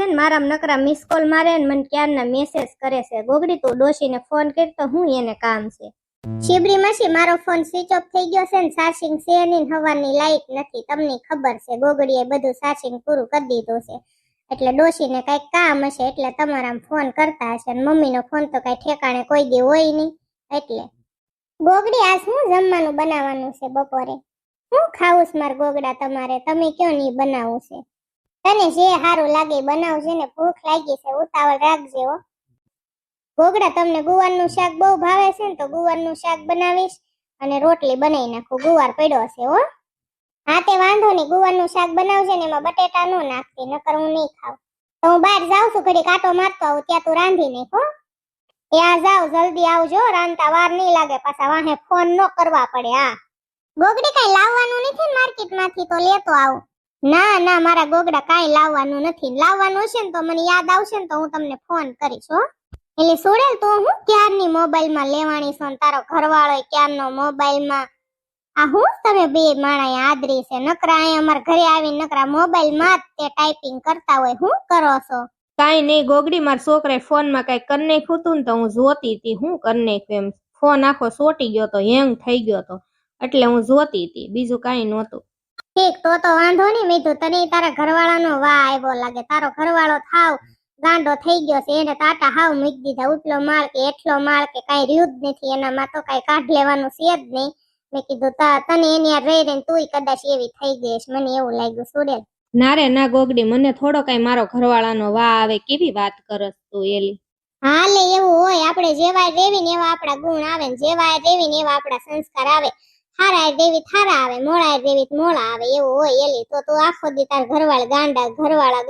છે ને મારા નકરા મિસ કોલ મારે ને મને ક્યારના મેસેજ કરે છે. ગોગડી તું ડોશીને ફોન કરી તો હું એને કામ છે. શિબરી માસી મારો ફોન સ્વિચ ઓફ થઈ ગયો છે ને ચાર્જિંગ છે નહીં, હવાની લાઈટ નથી. તમને ખબર છે ગોગડીએ બધું ચાર્જિંગ પૂરું કરી દીધું છે એટલે ડોશીને કઈક કામ હશે એટલે તમારા ફોન કરતા હશે. મમ્મીનો ફોન તો કઈ ઠેકાણે કોઈ દી હોય નહીં. એટલે ગોગડી આજ શું જમવાનું બનાવવાનું છે બપોરે? હું ખાવું છે માર ગોગડા તમારે? તમે કયો નહીં બનાવવું છે? તને જે સારું લાગે બનાવજે ને, ભૂખ લાગી છે ઉતાવળ રાખજે હો. ગોગડા તમને ગુવારનું શાક બહુ ભાવે છે ને તો ગુવારનું શાક બનાવીશ અને રોટલી બનાવી નાખું. ગુવાર પડ્યો છે હો. હા તે વાંધો નહીં, ગુવારનું શાક બનાવજે ને એમાં બટેટા ન નાખતી, નકર હું નહીં ખાવ. તો હું બહાર જાઉં છું, ઘડી કાંટો મારતો આવું, ત્યાં તું રાંધી નાખ હો. ત્યાં જાવ જલ્દી આવજો, રાંધતા વાર નહીં લાગે, પાછા વાહે ફોન ન કરવા પડે. હા ગોગડી કઈ લાવવાનું નથી ને માર્કેટ માંથી તો લેતો આવું. ના ના મારા ગોગડા કાંઈ લાવવાનું નથી. લાવવાનું હશે ને તો મને યાદ આવશે ને તો હું તમને ફોન કરીશ હો. એટલે સોડેલ તો હું ક્યારની મોબાઈલમાં લેવાની છું, તારો ઘરવાળો ક્યારનો મોબાઈલમાં. આ હું તમે બે માણા આદરી છે, નકરા અહીંયા અમારા ઘરે આવીને નકરા મોબાઈલમાં જ તે ટાઈપિંગ કરતા હોય. હું કરો છો? કાઈ નહીં ગોગડી, મારા છોકરાએ ફોનમાં કઈ કરી નાખ્યું હતું ને તો હું જોતી હતી હું કરી નાખ્યું એમ. ફોન આખો સોટી ગયો તો, હેંગ થઈ ગયો તો એટલે હું જોતી હતી, બીજું કાંઈ નહોતું. ઠીક તો વાંધો નહીં. મેં તો તને તારા ઘરવાળાનો વાહ આવ્યો લાગે. તારો ઘરવાળો થાવ ગાંડો થઈ ગયો છે, એને ટાટા હાવ મૂકી દીધા. ઉપલો માળ કે એટલો માળ કે કાંઈ રહ્યું જ નથી એનામાં, તો કાંઈ કાઢ લેવાનું છે જ નહીં. મેં કીધું તને એની યાર રહી રહીને તુંય કદાચ એવી થઈ ગઈશ, મને એવું લાગ્યું. સુડેલ ના રે ના ગોગડી, મને થોડો કઈ મારો ઘરવાળાનો વાહ આવે, કેવી વાત કરસ તું એલી. હા લે એવું હોય, આપણે જેવા રેવી ને એવા આપણા ગુણ આવે ને જેવા રેવી ને એવા આપણા સંસ્કાર આવે. થારા દેવી થારા આવે, મોળા દેવી મોળા આવે, એવું હોય એલી. તો તું આખો દી તાર ઘરવાળા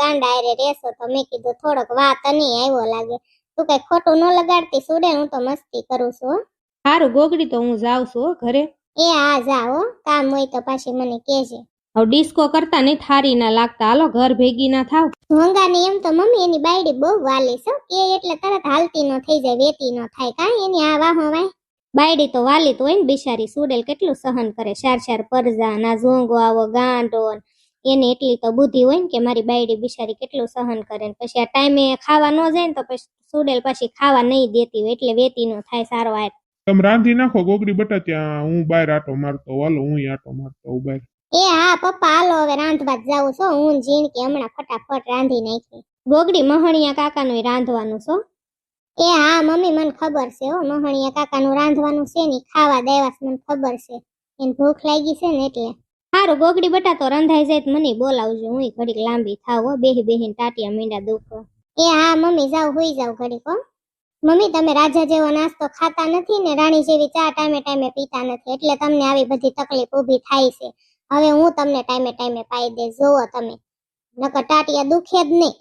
ગાંડા અરે રહેશો તો મેં કીધું થોડોક વાત તને આવ્યો લાગે. તું કઈ ખોટું ન લગાડતી સુડે, હું તો મસ્તી કરું છું. સારું ગોગડી, તો હું જાઉં છું ઘરે. એ હા જાઓ, કામ હોય તો પાછી મને કહેજે. હવે ડિસ્કો કરતા નહીં, થારી ના લાગતા, હાલો ઘર ભેગી ના થાવ. ભોંગાની એમ તો મમ્મી એની બાયડી બહુ વાલી છે કે એટલે તરત હાલતી ન થઈ જાય, વેતી ન થાય કાંઈ એની આ વાહો વાય. બાયડી તો વાલી તો હોય ને બિચારી. સુડેલ કેટલું સહન કરે, ચાર પરજા ના ઝોંગો આવો ગાંડો, એને એટલી તો બુદ્ધિ હોય ને કે મારી બાયડી બિચારી કેટલું સહન કરે. પછી આ ટાઈમે ખાવા ન જાય ને તો પછી સુડેલ પછી ખાવા નહીં દેતી હોય એટલે વેતી ન થાય. સારો આ તમે રાંધી નાખો ગોગડી બટા, ત્યાં હું બહાર આટો મારતો. હાલો હું આટો મારતો બહાર. એ હા પપ્પા હાલો હવે રાંધવા જાઉં છો. હું જીણકી હમણાં ફટાફટ રાંધી નાખી. ગોગડી મહણિયા કાકાનું રાંધવાનું છો? એ હા મમ્મી મને ખબર છે હો, મહણિયા કાકાનું રાંધવાનું છે ને ખાવા દેવાસ મને ખબર છે. એને ભૂખ લાગી છે ને એટલે. સારું ગોગડી બટા, તો રંધાઈ જાય તો મને બોલાવજો, હું ઘડીક લાંબી થાવ હો, બેહીને ટાટિયા મીંડા દુખો. એ હા મમ્મી જાવ હુઈ જાવ ઘડીક હો. મમ્મી તમે રાજા જેવો નાસ્તો ખાતા નથી ને રાણી જેવી ચા ટાઈમે પીતા નથી એટલે તમને આવી બધી તકલીફ ઊભી થાય છે. હવે હું તમને ટાઈમે પાઈ દે, જોવો તમે, નકર ટાટિયા દુખે જ નહીં.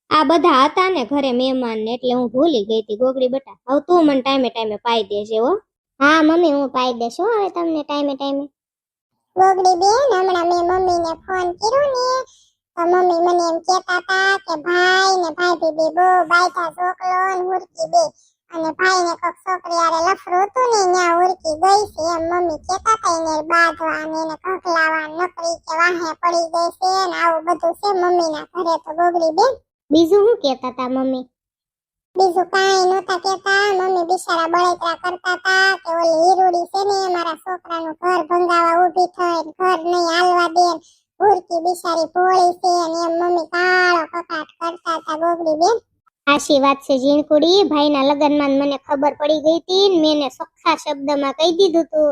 આ બધા હતા ને ઘરે મહેમાન ને એટલે હું ભૂલી ગઈ હતી ગોગડી બટા. હવે તું મને ટાઈમે પાઈ દેજે હો. હા મમ્મી હું પાઈ દેશ હવે તમને ટાઈમે. ગોગડી બેન હમણાં મેં મમ્મીને ફોન કર્યો ને તો મમ્મી મને એમ કહેતા હતા કે ભાઈ ને ભાભી બે બહુ બાયઠા છોકરો ને હુરકી બે, અને ભાઈ ને કોક છોકરી આરે લફરું હતું ને ત્યાં હુરકી ગઈ છે એમ મમ્મી કહેતા હતા. એને બાંધવા ને એને કકલાવા નકરી કે વાહે પડી ગઈ છે ને આવું બધું છે મમ્મી ના ઘરે. તો ગોગડી બેન બીજું શું કહેતા હતા મમ્મી? બીજું કાંઈ નહોતા કહેતા. મમ્મી બિચારા બળેતરા કરતા હતા કે ઓલી હીરુડી છે ને મારા છોકરાનું ઘર ભંગાવા ઊભી થઈ, ઘર નહીં હાલવા દે, ભૂરકી બિચારી ભોળી છે ને એમ મમ્મી કાળો કકાટ કરતા હતા. ગોગડી બેન આશી વાત છે ઝીણકુડી, ભાઈના લગ્નમાં મને ખબર પડી ગઈ હતી ને મેં એને સખ્ખા શબ્દમાં કહી દીધું તું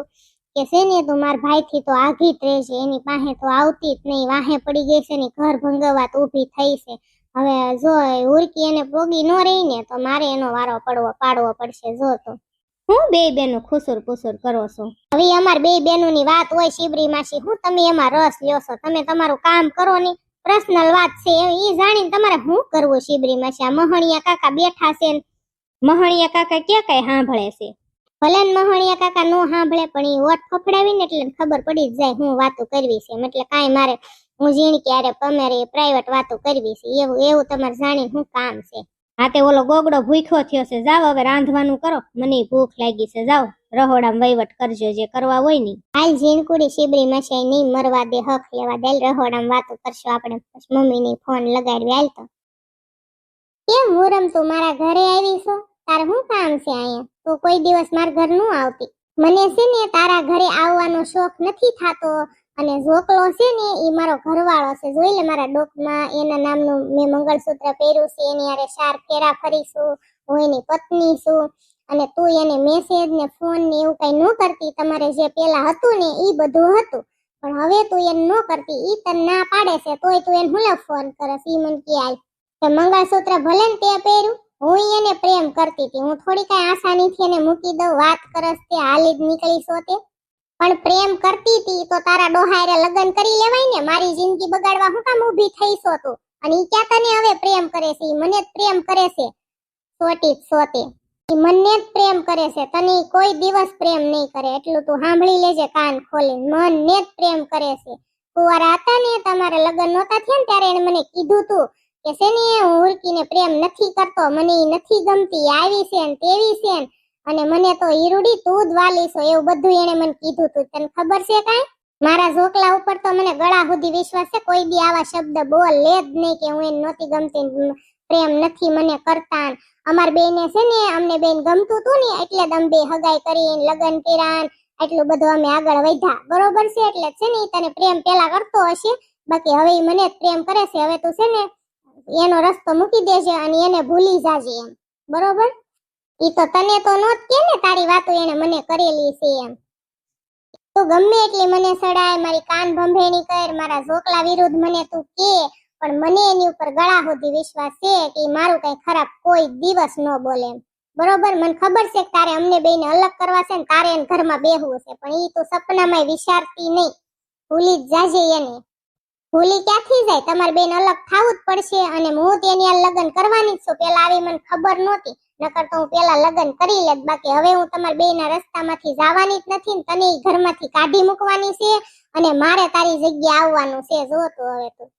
કે છે ને તું મારા ભાઈથી તો આઘી જ રહેશે, એની પાસે તો આવતી જ નહીં, વાહે પડી ગઈ છે ને ઘર ભંગાવા ઊભી થઈ છે. હવે જો હુરકી એને પોગી ન રહી ને તો મારે એનો વારો પાડવો પડશે. જો તો હું બે બેનો ખુસુર પુસુર કરો છો. હવે અમાર બે બેનોની વાત હોય શિબરી માસી, હું તમે એમાં રસ લ્યો છો? તમે તમારું કામ કરો ને, પર્સનલ વાત છે એ જાણીને તમારે શું કરવું શિબરી માસી? આ મહણિયા કાકા બેઠા છે ને, મહણિયા કાકા ક્યાં કઈ સાંભળે છે? ભલે ને મહણિયા કાકા નો સાંભળે પણ એ વોટ ફફડાવીને એટલે ખબર પડી જ જાય હું વાતો કરવી છે. એટલે કાંઈ મારે હું ઝીણકી આરે તમારે પ્રાઇવેટ વાતો કરવી છે એવું તમારે જાણીને શું કામ છે? હા તે ઓલો ગોગડો ભૂખ્યો થયો છે, જાવ હવે રાંધવાનું કરો, મને ભૂખ લાગી છે. જાવ રહોડામાં વહીવટ કરજો જે કરવા હોય ને. હાલ ઝીણકુડી શિબરી માસી નહીં મરવા દે, હક લેવા દે, રહોડામાં વાતો કરશો આપણે. પછી મમ્મીની ફોન લગાડવી હાલ તો. કેમ મુરમ તું મારા ઘરે આવી છો? તારે શું કામ છે અહીંયા? તું કોઈ દિવસ મારા ઘર નું આવતી. મને છે ને તારા ઘરે આવવાનો શોખ નથી થાતો, અને ઝોકલો છે ને ઈ મારો ઘરવાળો છે. જોઈ લે મારા ડોકમાં એના નામનું મેં મંગળસૂત્ર પહેર્યું છે, એની હારે 4 ફેરા ફરીશું, હું એની પત્ની છું. અને તું એને મેસેજ ને ફોન ને એવું કઈ ન કરતી. તમારે જે પેલા હતું ને ઈ બધું હતું, પણ હવે તું એને ન કરતી. ઈ તને ના પાડે છે તોય તું એને હુંલે ફોન કરસ? ઈ મને કે આય તે મંગળસૂત્ર ભલે ને તે પહેર્યું, હું એને પ્રેમ કરતી હતી. હું થોડી કઈ આસાનીથી એને મૂકી દઉં? વાત કરસ તે હાલી જ નીકળી છો તે? પણ પ્રેમ કરતી હતી તો તારા ડોહાયરે લગ્ન કરી લેવાય ને. મારી જિંદગી બગાડવા હું કામ ઊભી થઈ છો તું? અને ઈ ક્યાં તને હવે પ્રેમ કરે છે? ઈ મને જ પ્રેમ કરે છે. સોટી જ સોતે ઈ મને જ પ્રેમ કરે છે, તને ઈ કોઈ દિવસ પ્રેમ નહીં કરે. એટલું તું સાંભળી લેજે કાન ખોલીને. મને જ પ્રેમ કરે છે. કુંવારા હતા ને તમારે લગ્ન નહોતા થયા ને ત્યારે એને મને કીધું તું કે છે ને હું હુરકીને પ્રેમ નથી કરતો, મને ઈ નથી ગમતી, આવી છે ને તેવી છે ને, અને મને તો હીરુડી તું જ વાલી છો, એવું બધું એને મને કીધું તું. તને ખબર છે કાંઈ? મારા ઝોકલા ઉપર તો મને ગળા સુધી વિશ્વાસ છે. કોઈ દી આવા શબ્દ બોલે જ નહીં કે હું એને નહોતી ગમતી, પ્રેમ નથી મને કરતા. અમાર બેને છે ને અમને બેન ગમતું તું ને એટલે જ અમે બે હગાઈ કરીને લગ્ન કર્યા, એટલું બધું અમે આગળ વધ્યા. બરોબર છે? એટલે છે ને ઈ તને પ્રેમ પેલા કરતો હશે, બાકી હવે ઈ મને જ પ્રેમ કરે છે. હવે તું છે ને એનો રસ્તો મૂકી દેજે અને એને ભૂલી જાજે એમ. બરોબર? ઈ તો તને તો નોત કે ને તારી વાતો એને મને કરેલી છે એમ. તું ગમે એટલી મને સડાય, મારી કાન ભંભેણી કર, મારા ઝોકલા વિરુદ્ધ મને તું કે, પણ મને એની ઉપર ગળા સુધી વિશ્વાસ છે કે મારું કઈ ખરાબ કોઈ દિવસ ન બોલે એમ. બરોબર? મને ખબર છે કે તારે અમને બેને અલગ કરવા છે ને તારે એને ઘરમાં બેહવું છે, પણ ઈ તો સપનામાં વિચારતી નહીં. ભૂલી જ જાજે એને. ભૂલી ક્યાંથી જાય? તમારે બેન અલગ થાવું જ પડશે, અને હું તેની આ લગ્ન કરવાની જ છું. પેલા આવી મને ખબર નહોતી, નકર તો હું પેલા લગ્ન કરી લેત. બાકી હવે હું તમારા બેયના રસ્તામાંથી જવાની જ નથી ને તને ઈ ઘરમાંથી કાઢી મૂકવાની છે, અને મારે તારી જગ્યાએ આવવાનું છે. જો તો હવે તું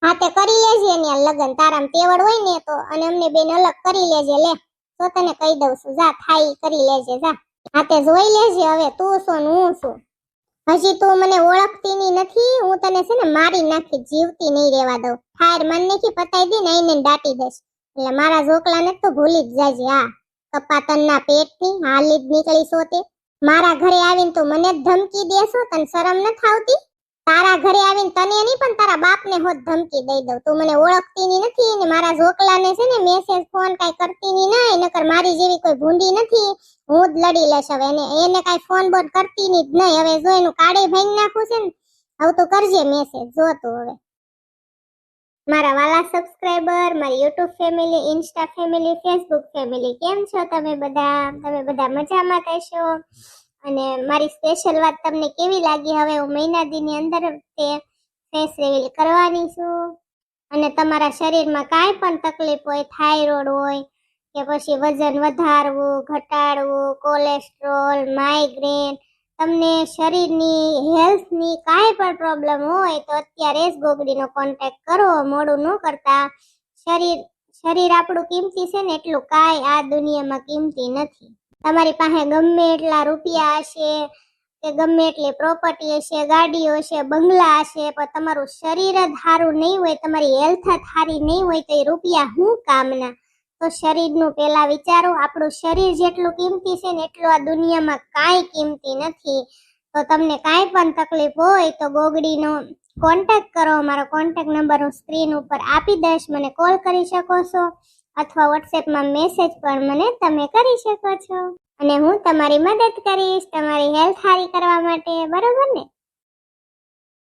હા તે કરી લેજે એની આ લગ્ન. તારામાં તેવડ હોય ને તો, અને અમને બેન અલગ કરી લેજે. લે તો તને કહી દઉં છું, જા થાય કરી લેજે જા. હા તે જોઈ લેજે હવે તું શું ને હું શું. હજી તું મને ઓળખતી ની નથી. હું તને છે ને મારી નાખી, જીવતી નહીં રહેવા દઉં. ઠાર મન નથી પતાઈ દી ને એને દાટી દઈશ. એટલે મારા ઝોકલાને તો ભૂલી જ જાજે. હા કપાતનના પેટથી હાલી જ નીકળી સોતે. મારા ઘરે આવીને તું મને જ ધમકી દેશો? તને શરમ નથી આવતી? તારા ઘરે આવીને તને નહીં પણ તારા બાપને હોત ધમકી દઈ દઉં. તું મને ઓળખતી ની નથી ને મારા ઝોકલાને છે ને મેસેજ ફોન કઈ કરતી ની નહીં, નકર મારી જેવી કોઈ ભૂંડી નથી. હું જ લડી લેશ હવે. એને કઈ ફોન બોન કરતી ની જ નહીં. હવે જો એનું કાળે ભાંગી નાખું છે ને, હવે તું કરજે મેસેજ. જો તું હવે. મારા વાલા સબસ્ક્રાઇબર, મારી YouTube family, Insta family, Facebook family, કેમ છો તમે બધા? તમે બધા મજામાં થશો. અને મારી સ્પેશિયલ વાત તમને કેવી લાગી? હવે હું મહિના દીની અંદર તે ફેસ રિવીલ કરવાની છું. અને તમારા શરીરમાં કાંઈ પણ તકલીફ હોય, થાઇરોઇડ હોય કે પછી વજન વધારવું, ઘટાડવું, કોલેસ્ટ્રોલ, માઇગ્રેન, તમને શરીરની હેલ્થની કાંઈ પણ પ્રોબ્લેમ હોય તો અત્યારે જ ગોગડીનો કોન્ટેક્ટ કરો, મોડું ન કરતા. શરીર આપણું કિંમતી છે ને એટલું કાંઈ આ દુનિયામાં કિંમતી નથી. તમારી પાસે ગમે એટલા રૂપિયા હશે કે ગમે એટલી પ્રોપર્ટી હશે, ગાડીઓ હશે, બંગલા હશે, પણ તમારું શરીર જ સારું નહીં હોય, તમારી હેલ્થ જ સારી નહીં હોય તો એ રૂપિયા શું કામના? તો શરીરનું પહેલા વિચારો. આપણું શરીર જેટલું કિંમતી છે ને એટલું આ દુનિયામાં કાંઈ કિંમતી નથી. તો તમને કાંઈ પણ તકલીફ હોય તો ગોગડીનો કોન્ટેક્ટ કરો. મારો કોન્ટેક્ટ નંબર હું સ્ક્રીન ઉપર આપી દઈશ. મને કોલ કરી શકો છો અથવા વોટ્સએપમાં મેસેજ પણ મને તમે કરી શકો છો, અને હું તમારી મદદ કરીશ તમારી હેલ્થ સારી કરવા માટે. બરોબર ને?